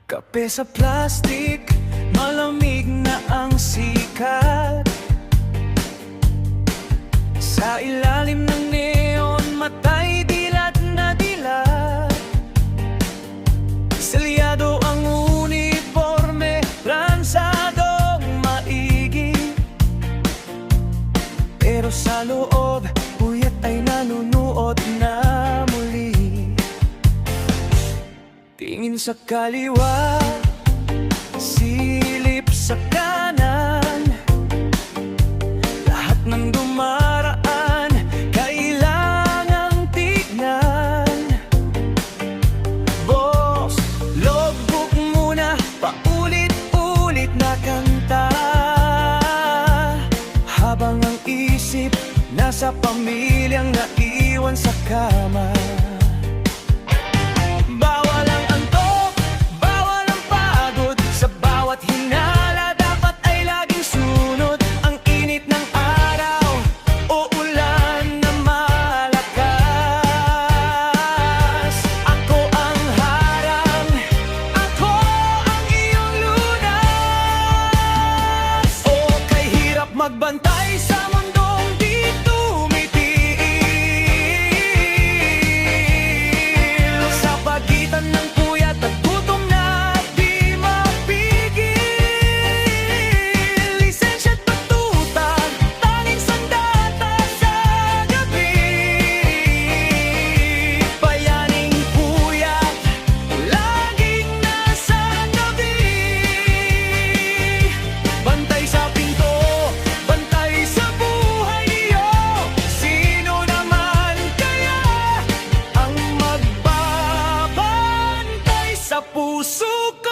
Kape sa plastic, malamig na ang sikat. Sa ilalim ng neon, matay dilat na dilat. Selyado ang uniforme, ransadong maigi. Pero sa loob, puyat ay nanunuot na muli. Tingin sa kaliwa, silip sa kanan. Lahat ng dumaraan, kailangang tignan. Boss, logbook muna, paulit-ulit na kanta. Habang ang isip nasa pamilyang naiwan sa kama. Bawal ang antok, bawal ang pagod. Sa bawat hinala dapat ay laging sunod. Ang init ng araw o ulan na malakas. Ako ang harang, ako ang iyong lunas. O kay hirap magbantay sa mundong di tumitigil. Sa pagitan ng puyat at gutom na di mapigil. Lisensya't batuta, tanging sandata sa gabi. Bayaning puyat, laging nasa gabi. Bantay sa pinto, bantay sa buhay niyo. Sino naman kaya ang magbabantay sa puso ko?